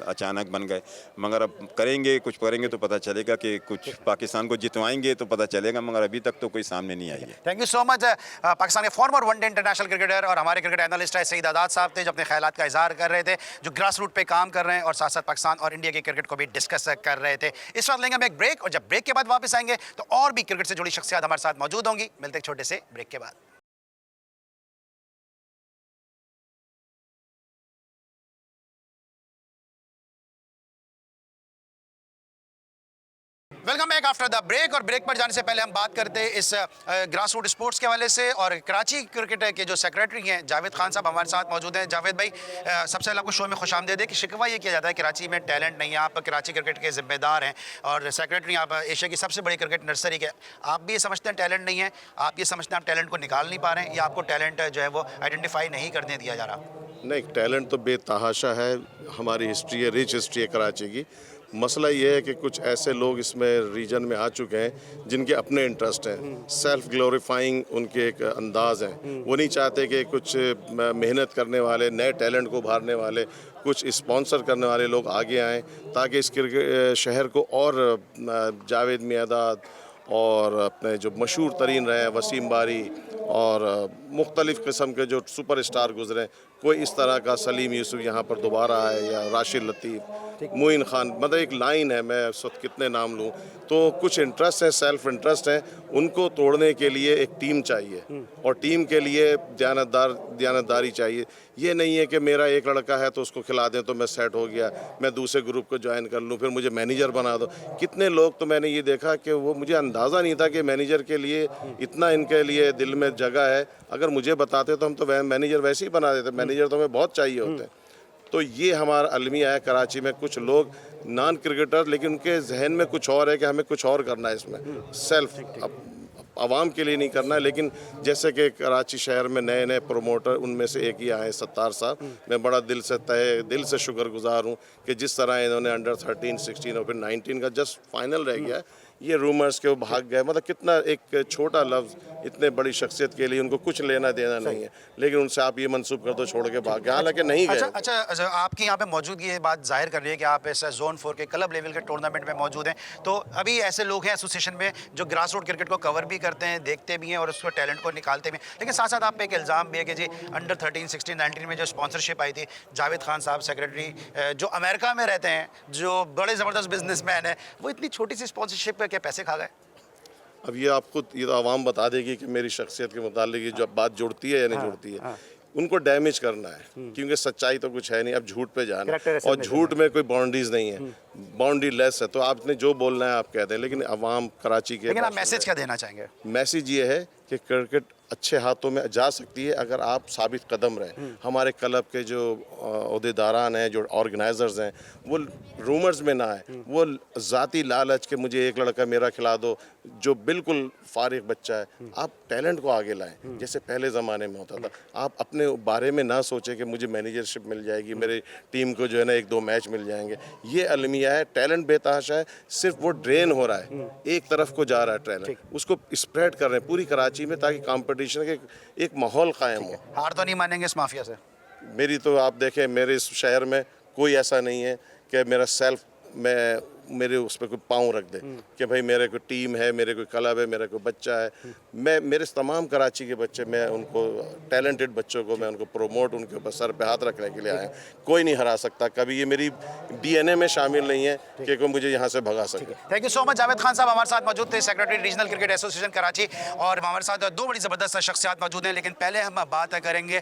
अचानक बन गए, मगर अब कुछ करेंगे तो पता चलेगा कि कुछ पाकिस्तान को जितवाएंगे तो पता चलेगा, मगर अभी तक तो कोई सामने नहीं आई है। Thank you so much. Pakistan के फॉर्मर वनडे इंटरनेशनल क्रिकेटर और हमारे क्रिकेट एनालिस्ट है सईद आज़ाद साहब थे, जो अपने ख्यालात का इजहार कर रहे थे, जो ग्रास रूट पे काम कर रहे हैं और साथ साथ पाकिस्तान और इंडिया के क्रिकेट को भी डिस्कस कर रहे थे। इस वक्त लेंगे हम एक ब्रेक और जब ब्रेक के बाद वापस आएंगे तो और भी क्रिकेट से जुड़ी शख्सियत हमारे साथ मौजूद होंगी। मिलते हैं छोटे से ब्रेक के बाद। Welcome back after the break. और ब्रेक पर जाने से पहले हम बात करते हैं इस ग्रास रूट स्पोर्ट्स के हवाले से, और कराची क्रिकेट के जो सेक्रेटरी हैं जावेद खान साहब हमारे साथ मौजूद हैं। जावेद भाई, सबसे पहले आपको शो में खुशामदीद है कि शिकवा ये किया जाता है कराची में टैलेंट नहीं है, आप कराची क्रिकेट के जिम्मेदार हैं और सेक्रेटरी आप एशिया की सबसे बड़ी क्रिकेट नर्सरी के। आप भी ये समझते हैं टैलेंट नहीं है? आप ये समझते हैं आप टैलेंट को निकाल नहीं पा रहे हैं, या आपको टैलेंट जो है वो आइडेंटिफाई नहीं करने दिया जा रहा? नहीं, टैलेंट तो बेतहाशा है, हमारी हिस्ट्री है, रिच हिस्ट्री है कराची की। मसला ये है कि कुछ ऐसे लोग इसमें रीजन में आ चुके हैं जिनके अपने इंटरेस्ट हैं, सेल्फ ग्लोरीफाइंग उनके एक अंदाज़ हैं। वो नहीं चाहते कि कुछ मेहनत करने वाले, नए टैलेंट को उभारने वाले, कुछ स्पॉन्सर करने वाले लोग आगे आएँ ताकि इस क्रिकेट शहर को और जावेद मियादाद और अपने जो मशहूर तरीन रहे हैं वसीम बारी और मुख्तलिफ़ किस्म के जो सुपर स्टार गुजरे, कोई इस तरह का सलीम यूसुफ यहाँ पर दोबारा आए या राशिद लतीफ़, मोइन खान, मतलब एक लाइन है, मैं उस वक्त कितने नाम लूँ। तो कुछ इंटरेस्ट है, सेल्फ इंटरेस्ट है, उनको तोड़ने के लिए एक टीम चाहिए और टीम के लिए दयानतदारी चाहिए। ये नहीं है कि मेरा एक लड़का है तो उसको खिला दें तो मैं सेट हो गया, मैं दूसरे ग्रुप को ज्वाइन कर लूँ, फिर मुझे मैनेजर बना दो। कितने लोग तो मैंने ये देखा कि वो, मुझे अंदाज़ा नहीं था कि मैनेजर के लिए इतना इनके लिए दिल में जगह है। अगर मुझे बताते तो हम तो मैनेजर वैसे ही बना देते, मैनेजर तो हमें बहुत चाहिए होते हैं। तो ये हमारा अलमिया है कराची में, कुछ लोग नॉन क्रिकेटर लेकिन उनके जहन में कुछ और है कि हमें कुछ और करना है इसमें, सेल्फ आवाम के लिए नहीं करना है। लेकिन जैसे कि कराची शहर में नए नए प्रोमोटर, उनमें से एक ही आए सत्तार साहब, मैं बड़ा दिल से शुक्रगुजार हूँ कि जिस तरह इन्होंने अंडर 13, 16 और फिर 19 का जस्ट फाइनल रह गया, ये रूमर्स के वो भाग गए। मतलब कितना एक छोटा लफ्ज़ इतने बड़ी शख्सियत के लिए उनको कुछ लेना देना नहीं है, लेकिन उनसे आप ये मंसूब कर दो छोड़ के भाग गए, हालांकि नहीं गए। अच्छा, आपकी यहाँ पे मौजूदगी ये बात जाहिर कर रही है कि आप इस जोन 4 के क्लब लेवल के टूर्नामेंट में मौजूद हैं। तो अभी ऐसे लोग हैं एसोसिएशन में जो ग्रास रूट क्रिकेट को कवर भी करते हैं, देखते भी हैं और उसको टैलेंट को निकालते भी हैं, लेकिन साथ साथ आप पे एक इल्ज़ाम भी है कि जी अंडर 13, 16, 19 में जो स्पॉन्सरशिप आई थी, जावेद खान साहब सेक्रेटरी जो अमेरिका में रहते हैं, जो बड़े ज़बरदस्त बिजनेसमैन है, वो इतनी छोटी सी स्पॉन्सरशिप के पैसे खा गए। अब ये आपको, ये तो आवाम बता देगी कि मेरी शख्सियत के मुतालिक ये जो बात जुड़ती है या नहीं जुड़ती है। उनको डैमेज करना है, क्योंकि सच्चाई तो कुछ है नहीं, अब झूठ पे जाना Character है, और assassination झूठ में कोई बाउंड्रीज नहीं है, बाउंड्री लेस है, तो आपने जो बोलना है आप कहते हैं। लेकिन अवाम कराची के लेकिन आप मैसेज क्या देना चाहेंगे? मैसेज ये है कि क्रिकेट अच्छे हाथों में जा सकती है अगर आप साबित कदम रहें। हमारे क्लब के जो अहदेदारान हैं, जो ऑर्गेनाइजर्स हैं, वो रूमर्स में ना आए, वो ज़ाती लालच के मुझे एक लड़का मेरा खिला दो, जो बिल्कुल फारिग बच्चा है। आप टैलेंट को आगे लाएं, जैसे पहले ज़माने में होता था। आप अपने बारे में ना सोचें कि मुझे मैनेजरशिप मिल जाएगी, मेरी टीम को जो है ना 1-2 मैच मिल जाएंगे। ये अलमिया है, टैलेंट बेतहाशा है, सिर्फ वो ड्रेन हो रहा है, एक तरफ को जा रहा है टैलेंट, उसको स्प्रेड कर रहे हैं पूरी कराची में, ताकि कंपटीशन के एक माहौल कायम हो। हार तो नहीं मानेंगे इस माफिया से? मेरी तो आप देखें, मेरे इस शहर में कोई ऐसा नहीं है कि मेरा सेल्फ मैं मेरे उस पर कोई पाँव रख दे कि भाई मेरे कोई टीम है, मेरे कोई क्लब है, मेरा कोई बच्चा है। मैं मेरे तमाम कराची के बच्चे, मैं उनको टैलेंटेड बच्चों को मैं उनको प्रोमोट, उनके ऊपर सर पे हाथ रखने के लिए आए। कोई नहीं हरा सकता, कभी ये मेरी डीएनए में शामिल नहीं है कि कोई मुझे यहाँ से भगा सके। Thank you so much. Javed Khan साहब हमारे साथ मौजूद थे, secretary regional cricket association Karachi, और हमारे साथ दो बड़ी ज़बरदस्त शख्सियात मौजूद हैं। लेकिन पहले हम बात करेंगे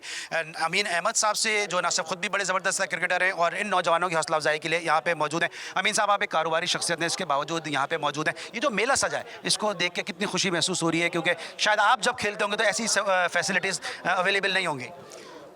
अमीन अहमद साहब से, जो ना सिर्फ खुद भी बड़े ज़बरदस्त क्रिकेटर हैं और इन नौजवानों की हौसला अफजाई के लिए यहाँ पे मौजूद हैं। अमीन साहब, आप एक कारोबारी शख्सियत हैं, इसके बावजूद यहाँ पे मौजूद हैं। ये जो मेला सजा है, इसको देख के कितनी खुशी महसूस हो रही है? क्योंकि शायद आप जब खेलते होंगे तो ऐसी फैसिलिटीज़ अवेलेबल नहीं होंगी।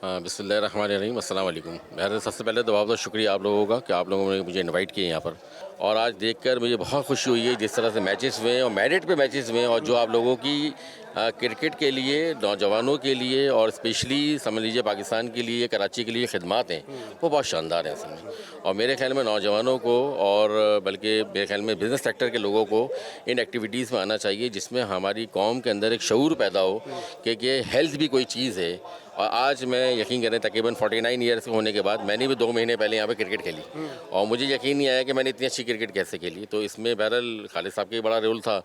बिस्मिल्लाहिर्रहमानिर्रहीम, अस्सलाम वालेकुम। मेरा सबसे पहले तो बहुत बहुत शुक्रिया आप लोगों का कि आप लोगों ने मुझे इनवाइट किया यहाँ पर, और आज देखकर मुझे बहुत खुशी हुई है जिस तरह से मैचेस हुए और मेरिट पे मैचेस हुए, और जो आप लोगों की क्रिकेट के लिए, नौजवानों के लिए और स्पेशली समझ लीजिए पाकिस्तान के लिए, कराची के लिए खिदमात हैं, वो बहुत शानदार हैं असल में। और मेरे ख्याल में नौजवानों को, और बल्कि मेरे ख्याल में बिज़नेस सेक्टर के लोगों को इन एक्टिविटीज़ में आना चाहिए, जिसमें हमारी कौम के अंदर एक शऊर पैदा हो कि हेल्थ भी कोई चीज़ है। और आज मैं यकीन करें तकरीबन 49 ईयर्स होने के बाद मैंने भी 2 महीने पहले यहाँ पे क्रिकेट खेली, और मुझे यकीन नहीं आया कि मैंने इतनी अच्छी क्रिकेट कैसे खेली। तो इसमें बहरहाल खालिद साहब का भी बड़ा रोल था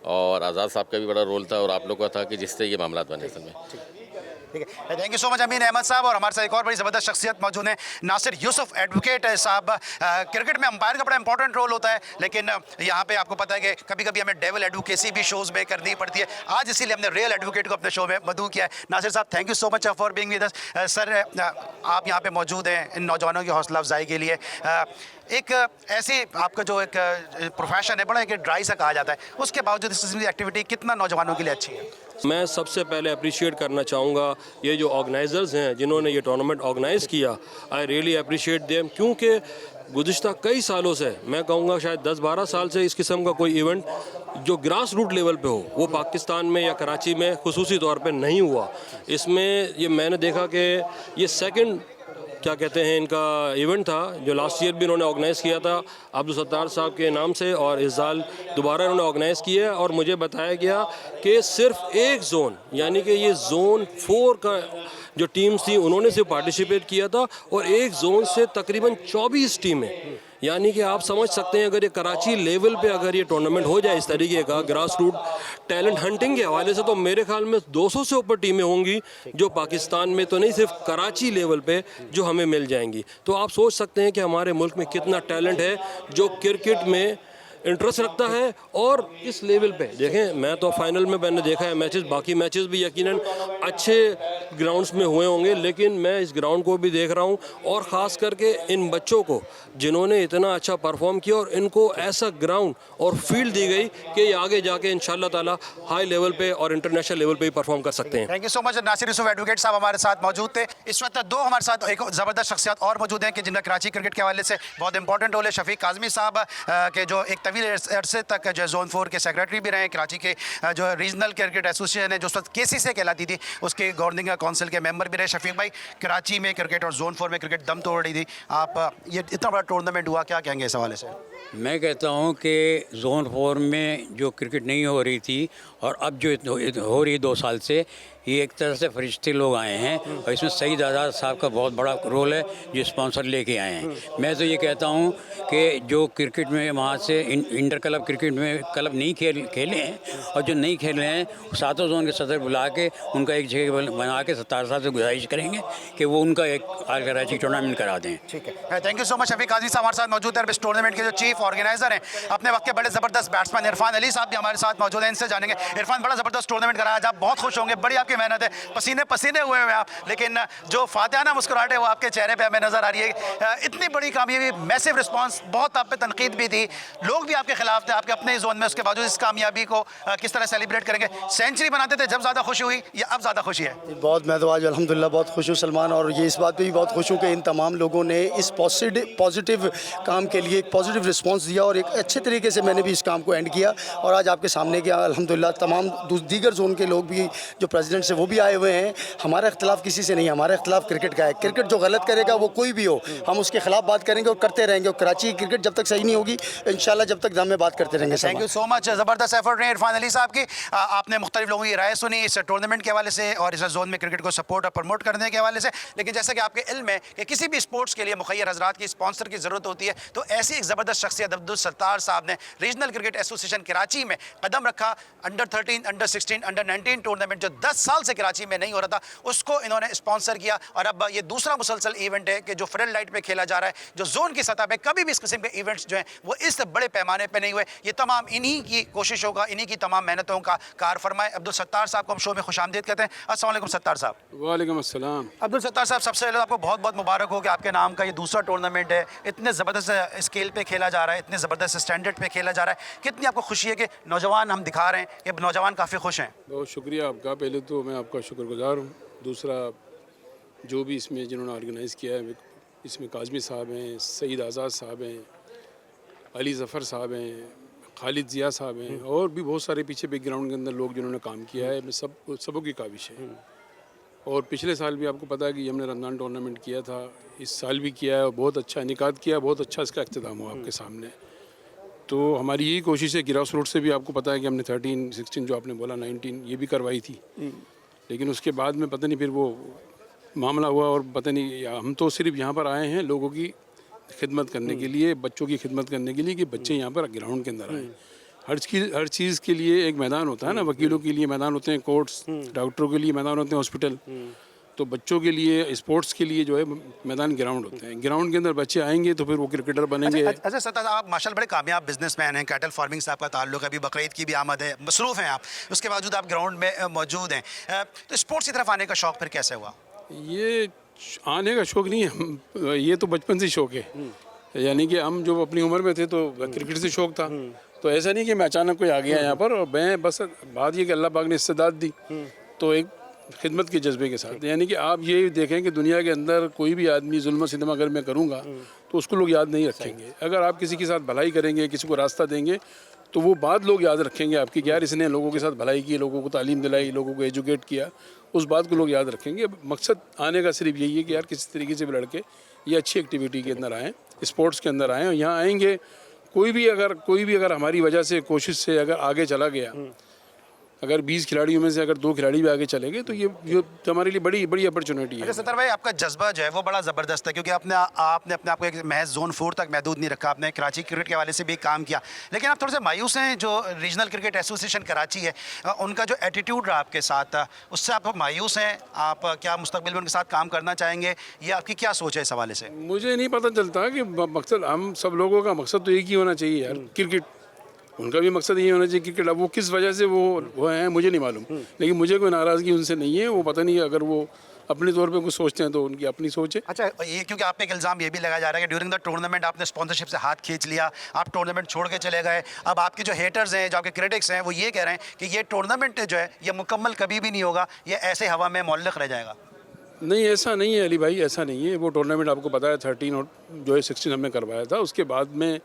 और आज़ाद साहब का भी बड़ा रोल था, और आप लोगों का था कि जिससे ये मामला बने असल में। ठीक है, थैंक यू सो मच अमीन अहमद साहब। और हमारे साथ एक और बड़ी ज़बरदस्त शख्सियत मौजूद है, नासिर यूसुफ एडवोकेट साहब। क्रिकेट में अंपायर का बड़ा इंपॉर्टेंट रोल होता है, लेकिन यहाँ पे आपको पता है कि कभी कभी हमें डेविल एडवोकेसी भी शोज़ में करनी पड़ती है। आज इसीलिए हमने रियल एडवोकेट को अपने शो में मदऊ किया है। नासिर साहब, thank you so much for being with us. Sir, आप यहाँ पे मौजूद हैं इन नौजवानों की हौसला अफजाई के लिए। एक ऐसी आपका जो एक प्रोफेशन है, बड़ा एक ड्राई सा कहा जाता है, उसके बावजूद इस किस्म की एक्टिविटी कितना नौजवानों के लिए अच्छी है? मैं सबसे पहले अप्रिशिएट करना चाहूँगा ये जो ऑर्गेनाइज़र्स हैं जिन्होंने ये टूर्नामेंट ऑर्गेनाइज़ किया, आई रियली अप्रिशिएट देम, क्योंकि गुज़िश्ता कई सालों से, मैं कहूँगा शायद 10-12 साल से इस किस्म का कोई इवेंट जो ग्रास रूट लेवल पे हो, वो पाकिस्तान में या कराची में खुसूसी तौर पे नहीं हुआ। इसमें ये मैंने देखा कि ये सेकंड क्या कहते हैं इनका इवेंट था, जो लास्ट ईयर भी इन्होंने ऑर्गेनाइज़ किया था अब्दुल सत्तार साहब के नाम से, और इस साल दोबारा इन्होंने ऑर्गेनाइज़ किया है। और मुझे बताया गया कि सिर्फ एक जोन, यानी कि ये जोन 4 का जो टीम्स थी उन्होंने सिर्फ पार्टिसिपेट किया था, और एक जोन से तकरीबन 24 टीमें, यानी कि आप समझ सकते हैं अगर ये कराची लेवल पे अगर ये टूर्नामेंट हो जाए इस तरीके का ग्रास रूट टैलेंट हंटिंग के हवाले से, तो मेरे ख्याल में 200 से ऊपर टीमें होंगी जो पाकिस्तान में तो नहीं सिर्फ कराची लेवल पे जो हमें मिल जाएंगी। तो आप सोच सकते हैं कि हमारे मुल्क में कितना टैलेंट है जो क्रिकेट में इंटरेस्ट रखता है। और इस लेवल पे देखें, मैं तो फाइनल में मैंने देखा है मैचेस, बाकी मैचेस भी यकीनन अच्छे ग्राउंड्स में हुए होंगे, लेकिन मैं इस ग्राउंड को भी देख रहा हूँ, और ख़ास करके इन बच्चों को जिन्होंने इतना अच्छा परफॉर्म किया, और इनको ऐसा ग्राउंड और फील्ड दी गई कि ये आगे जाके इंशाल्लाह ताला हाई लेवल पे और इंटरनेशनल लेवल पे भी परफॉर्म कर सकते हैं। Thank you so much. Nasir Yusuf advocate साहब हमारे साथ मौजूद थे। इस वक्त दो हमारे साथ एक ज़बरदस्त शख्सियत और मौजूद हैं कि जिनका कराची क्रिकेट के हवाले से बहुत इंपॉर्टेंट रोल है। शफीक काज़मी साहब के जो एक तवील अरसे तक जो जोन 4 के सेक्रेटरी भी रहे, कराची के जो रीजनल क्रिकेट एसोसिएशन है जो उस वक्त केसी से कहलाती थी, उसके गवर्निंग काउंसिल के मेंबर भी रहे। शफीक भाई, कराची में क्रिकेट और जोन 4 में क्रिकेट दम तोड़ रही थी, आप ये इतना बड़ा टूर्नामेंट हुआ, क्या कहेंगे इस हवाले से? मैं कहता हूं कि जोन 4 में जो क्रिकेट नहीं हो रही थी और अब जो हो रही है 2 साल से, ये एक तरह से फरिश्ते लोग आए हैं, और इसमें सईद आज़ाद साहब का बहुत बड़ा रोल है जो स्पॉन्सर लेके आए हैं। मैं तो ये कहता हूं कि जो क्रिकेट में वहाँ से इंटर क्लब क्रिकेट में क्लब नहीं खेले हैं, और जो नहीं खेले हैं 7 जोन के सदर बुला के उनका एक जगह बना के 17 साल से गुजारिश करेंगे कि वो उनका एक आल कराची टूर्नामेंट करा दें। ठीक है, thank you so much. Shafiq Kazmi साहब हमारे साथ मौजूद है, इस टूर्नामेंट के जो चीफ चीफ ऑर्गेनाइजर हैं, अपने वक्त के बड़े ज़बरदस्त बैट्समैन इरफान अली साहब भी हमारे साथ मौजूद हैं, इनसे जानेंगे। इरफान, बड़ा ज़बरदस्त टूर्नामेंट कराया आज, आप बहुत खुश होंगे, बड़ी आपकी मेहनत है, पसीने पसीने हुए हैं आप, लेकिन जो फातिहाना मुस्कुराहट है वो आपके चेहरे पे हमें नजर आ रही है। इतनी बड़ी कामयाबी, मैसिव रिस्पांस, बहुत आप पे तनकीद भी थी, लोग भी आपके खिलाफ थे आपके अपने जोन में, उसके बावजूद इस कामयाबी को किस तरह सेलिब्रेट करेंगे? सेंचुरी बनाते थे जब ज़्यादा खुशी हुई या अब ज़्यादा खुशी है? बहुत, मैं तो आज अल्हम्दुलिल्लाह बहुत खुश हूँ सलमान, और ये इस बात पे भी बहुत खुश हूँ कि इन तमाम लोगों ने इस पॉजिटिव काम के लिए एक पॉजिटिव रिस्पांस दिया और एक अच्छे तरीके से मैंने भी इस काम को एंड किया और आज आपके सामने किया अल्हम्दुलिल्लाह। तमाम दीगर जोन के लोग भी जो प्रेसिडेंट से वो भी आए हुए हैं। हमारा इख्तिलाफ किसी से नहीं, हमारा इख्तिलाफ क्रिकेट का है। क्रिकेट जो गलत करेगा वो कोई भी हो, हम उसके खिलाफ बात करेंगे और करते रहेंगे, और कराची की क्रिकेट जब तक सही नहीं होगी इंशाल्लाह जब तक में बात करते रहेंगे। थैंक यू सो मच, ज़बरदस्त एफर्ट रहे इरफान अली साहब की। आपने मुख्तलिफ लोगों की राय सुनी इस टूर्नामेंट के हवाले से और इस जोन में क्रिकेट को सपोर्ट और प्रमोट करने के हवाले से, लेकिन जैसा कि आपके इल्म है कि किसी भी स्पोर्ट्स के लिए मुखैर हजरात की स्पॉन्सर की ज़रूरत होती है, तो ऐसी एक ज़बरदस्त शख्सियत अब्दुल सत्तार साहब ने रीजनल क्रिकेट एसोसिएशन कराची में कदम रखा। अंडर 13, अंडर 16, अंडर 19 टूर्नामेंट जो 10 साल से कराची में नहीं हो रहा था, उसको इन्होंने स्पॉन्सर किया और अब ये दूसरा मुसलसल इवेंट है कि जो फ्लड लाइट पे खेला जा रहा है, जो जोन की सतह पे कभी भी इस किस्म के इवेंट्स जो हैं वो इस बड़े पैमाने पे नहीं हुए। ये तमाम इन्हीं की कोशिशों का, इन्हीं की तमाम मेहनतों का कार फरमाए। अब्दुल सत्तार साहब को हम शो में खुशामदीद कहते हैं। अस्सलाम वालेकुम सत्तार साहब। वालेकुम अस्सलाम। अब्दुल सत्तार साहब, सबसे पहले आपको बहुत बहुत मुबारक हो कि आपके नाम का ये दूसरा टूर्नामेंट है, इतने ज़बरदस्त स्केल पे खेला जा रहा है, इतने ज़बरदस्त स्टैंडर्ड पे खेला जा रहा है। कितनी आपको खुशी है कि नौजवान हम दिखा रहे हैं कि नौजवान काफ़ी खुश हैं? बहुत शुक्रिया आपका, पहले तो मैं आपका शुक्रगुजार हूँ। दूसरा, जो भी इसमें जिन्होंने ऑर्गेनाइज़ किया है, इसमें काज़मी साहब हैं, सईद आज़ाद साहब हैं, अली ज़फ़र साहब हैं, खालिद ज़िया साहब हैं, और भी बहुत सारे पीछे बैकग्राउंड के अंदर लोग जिन्होंने काम किया है, मैं सबों की काविश है। और पिछले साल भी आपको पता है कि हमने रमज़ान टूर्नामेंट किया था, इस साल भी किया है और बहुत अच्छा इनेकाद किया, बहुत अच्छा इसका अख्तिताम हुआ आपके सामने। तो हमारी यही कोशिश है, ग्रास रूट से भी आपको पता है कि हमने 13, 16 जो आपने बोला 19 ये भी करवाई थी, लेकिन उसके बाद में पता नहीं फिर वो मामला हुआ और पता नहीं, हम तो सिर्फ यहाँ पर आए हैं लोगों की खिदमत करने के लिए, बच्चों की खिदमत करने के लिए कि बच्चे यहाँ पर ग्राउंड के अंदर आएँ। हर चीज़ के लिए एक मैदान होता है ना, वकीलों के लिए मैदान होते हैं कोर्ट्स, डॉक्टरों के लिए मैदान होते हैं हॉस्पिटल, तो बच्चों के लिए स्पोर्ट्स के लिए जो है मैदान ग्राउंड होते हैं। ग्राउंड के अंदर बच्चे आएंगे तो फिर वो क्रिकेटर बनेंगे। अच्छा सत्तार, आप माशाल्लाह बड़े कामयाब बिजनेसमैन हैं, कैटल फार्मिंग से आपका ताल्लुक है, अभी बकरीद की भी आमद है, मसरूफ़ हैं आप, उसके बावजूद आप ग्राउंड में मौजूद हैं। तो स्पोर्ट्स की तरफ आने का शौक़ फिर कैसे हुआ? ये आने का शौक़ नहीं है, ये तो बचपन से शौक़ है। यानी कि हम जो अपनी उम्र में थे तो क्रिकेट से शौक़ था, तो ऐसा नहीं कि मैं अचानक कोई आ गया यहाँ पर, और मैं बस बात ये कि अल्लाह पाक ने इस्तेदाद दी तो एक खिदमत के जज्बे के साथ। यानी कि आप ये देखें कि दुनिया के अंदर कोई भी आदमी जुल्म सितम अगर मैं करूँगा तो उसको लोग याद नहीं रखेंगे। अगर आप किसी के साथ भलाई करेंगे, किसी को रास्ता देंगे, तो वो बात लोग याद रखेंगे आपकी कि यार इसने लोगों के साथ भलाई की, लोगों को तालीम दिलाई, लोगों को एजुकेट किया, उस बात को लोग याद रखेंगे। मकसद आने का सिर्फ यही है कि यार किसी तरीके से भी लड़के ये अच्छी एक्टिविटी के अंदर आएँ, स्पोर्ट्स के अंदर आएँ। और यहाँ आएंगे कोई भी अगर हमारी वजह से, कोशिश से अगर आगे चला गया, अगर 20 खिलाड़ियों में से अगर 2 खिलाड़ी भी आगे चले गए तो ये हमारे लिए बड़ी अपॉर्चुनिटी है। अच्छा सत्तार भाई, आपका जज्बा जो है वो बड़ा ज़बरदस्त है, क्योंकि आपने अपने आप को एक महज जोन 4 तक महदूद नहीं रखा, आपने कराची क्रिकेट के हवाले से भी काम किया, लेकिन आप थोड़े से मायूस हैं जो रीजनल क्रिकेट एसोसिएशन कराची है, उनका जो एटीट्यूड रहा आपके साथ, उससे आप मायूस हैं? आप क्या मुस्तकबिल में उनके साथ काम करना चाहेंगे, ये आपकी क्या सोच है इस हवाले से? मुझे नहीं पता चलता कि मकसद, हम सब लोगों का मकसद तो एक ही होना चाहिए यार, क्रिकेट। उनका भी मकसद ये होना चाहिए क्रिकेट। अब वो किस वजह से वो हैं मुझे नहीं मालूम, लेकिन मुझे कोई नाराज़गी उनसे नहीं है। वो पता नहीं अगर वो अपने तौर पे कुछ सोचते हैं तो उनकी अपनी सोच है। अच्छा, ये क्योंकि आप पे एक इल्ज़ाम ये भी लगाया जा रहा है कि ड्यूरिंग द टूर्नामेंट आपने स्पॉन्सरशिप से हाथ खींच लिया, आप टूर्नामेंट छोड़ के चले गए। अब आपके जो हेटर्स हैं, जो आपके क्रिटिक्स हैं, वो ये कह रहे हैं कि ये टूर्नामेंट जो है ये मुकम्मल कभी भी नहीं होगा, ये ऐसे हवा में मुअल्लक़ रह जाएगा। नहीं, ऐसा नहीं है अली भाई, ऐसा नहीं है। वो टूर्नामेंट आपको पता है 13 और जो है 16 हमने करवाया था। उसके बाद में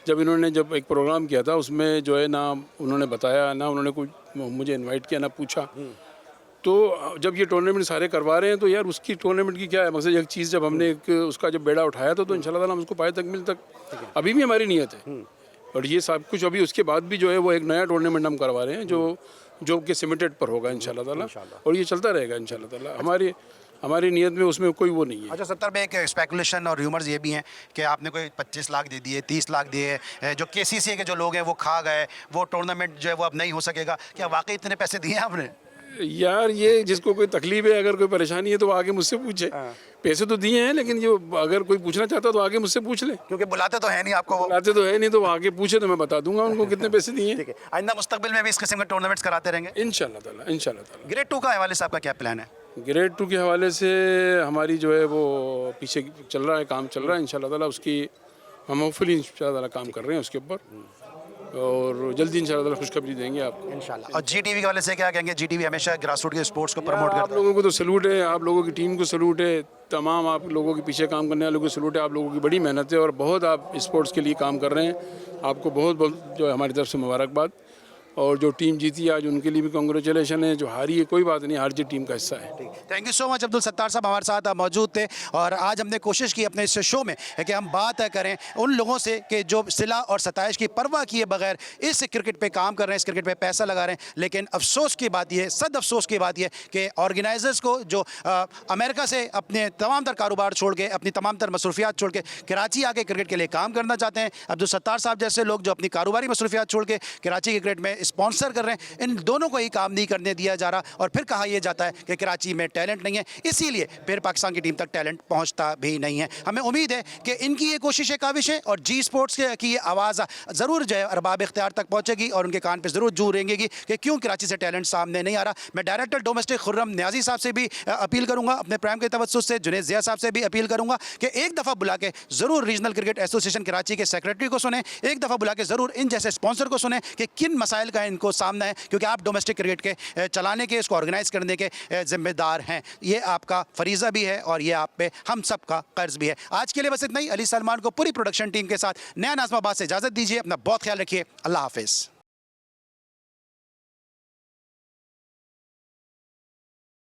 जब एक प्रोग्राम किया था उसमें जो है ना उन्होंने बताया, ना उन्होंने कुछ मुझे इनवाइट किया, ना पूछा। तो जब ये टूर्नामेंट सारे करवा रहे हैं तो यार उसकी टूर्नामेंट की क्या है मकसद? एक चीज़ जब हमने उसका जब बेड़ा उठाया था तो इंशाल्लाह ताला हम उसको पाए तकमील तक अभी भी हमारी नीयत है। और ये सब कुछ अभी उसके बाद भी जो है वो एक नया टूर्नामेंट हम करवा रहे हैं जो कि सिमिटेड पर होगा इंशाल्लाह ताला, और ये चलता रहेगा इंशाल्लाह ताला। हमारी नीयत में उसमें कोई वो नहीं है। अच्छा सत्तार में एक स्पेकुलेशन और र्यूमर्स ये भी हैं कि आपने कोई 25 लाख दे दिए, 30 लाख दिए, जो KCCA के जो लोग हैं वो खा गए, वो टूर्नामेंट जो है वो अब नहीं हो सकेगा। क्या वाकई इतने पैसे दिए आपने? यार ये जिसको कोई तकलीफ है, अगर कोई परेशानी है तो वो आगे मुझसे पूछे। पैसे तो दिए हैं, लेकिन जो अगर कोई पूछना चाहता तो आगे मुझसे पूछ ले। क्योंकि बुलाते तो है नहीं आपको वो। आते तो है नहीं, तो वो आगे पूछे तो मैं बता दूंगा उनको कितने पैसे दिए हैं। ठीक है, आइंदा मुस्तकबिल में भी इस किस्म के टूर्नामेंट्स कराते रहेंगे इंशाल्लाह ताला, इंशाल्लाह ताला। ग्रेड 2 का हवाले से आपका क्या प्लान है? ग्रेड 2 के हवाले से हमारी जो है वो पीछे चल रहा है, काम चल रहा है इंशाल्लाह ताला। उसकी हम होपफुली इंशाल्लाह ताला काम कर रहे हैं उसके ऊपर, और जल्दी इंशाल्लाह ताला खुशखबरी देंगे आपको इंशाल्लाह। और जीटीवी के वाले से क्या कहेंगे? जीटीवी हमेशा ग्रासरूट के स्पोर्ट्स को प्रमोट आप करता है। लोगों को तो सलूट है, आप लोगों की टीम को सलूट है, तमाम आप लोगों के पीछे काम करने वालों को सलूट है। आप लोगों की बड़ी मेहनत है और बहुत आप स्पोर्ट्स के लिए काम कर रहे हैं। आपको बहुत बहुत जो है हमारी तरफ से मुबारकबाद। और जो टीम जीती आज उनके लिए भी कांग्रेचुलेशन है, जो हारी है कोई बात नहीं, हार जीत टीम का हिस्सा है। Thank you so much Abdul Sattar साहब, हमारे साथ मौजूद थे। और आज हमने कोशिश की अपने इस शो में है कि हम बात करें उन लोगों से कि जो सिला और सताइश की परवाह किए बगैर इस क्रिकेट पे काम कर रहे हैं, इस क्रिकेट पे पैसा लगा रहे हैं। लेकिन अफसोस की बात यह है, सद अफसोस की बात यह है कि ऑर्गेनाइजर्स को जो अमेरिका से अपने तमाम तर कारोबार छोड़ के, अपनी तमाम तर मसरूफियात छोड़ के कराची आके क्रिकेट के लिए काम करना चाहते हैं। अब्दुल सत्तार साहब जैसे लोग जो अपनी कारोबारी मसरूफियात छोड़ के कराची के क्रिकेट में स्पॉन्सर कर रहे हैं, इन दोनों को ही काम नहीं करने दिया जा रहा। और फिर कहा यह जाता है कि कराची में टैलेंट नहीं है, इसीलिए फिर पाकिस्तान की टीम तक टैलेंट पहुंचता भी नहीं है। हमें उम्मीद है कि इनकी ये कोशिशें काबिश है और जी स्पोर्ट्स की ये आवाज़ ज़रूर जो है अरबाब इख्तियार तक पहुंचेगी और उनके कान पे ज़रूर जू रेंगेगी कि क्यों कराची से टैलेंट सामने नहीं आ रहा। मैं डायरेक्टर डोमेस्टिक खुर्रम न्याजी साहब से भी अपील करूंगा, अपने प्राइम के तवज्जुह से जुनैद ज़िया साहब से भी अपील करूंगा कि एक दफ़ा बुला के ज़रूर रीजनल क्रिकेट एसोसिएशन कराची के सेक्रेटरी को सुने, एक दफ़ा बुला के ज़रूर इन जैसे स्पॉन्सर को सुने कि किन मसाइल का इनको सामना है। क्योंकि आप डोमेस्टिक क्रिकेट के चलाने के, इसको ऑर्गेनाइज करने के जिम्मेदार हैं। ये आपका फरीज़ा भी है और ये आप पे हम सब का कर्ज भी है। आज के लिए बस इतना ही। अली सलमान को पूरी प्रोडक्शन टीम के साथ नया नाज़माबाद से इजाज़त दीजिए। अपना बहुत ख्याल रखिए। अल्लाह हाफिज़।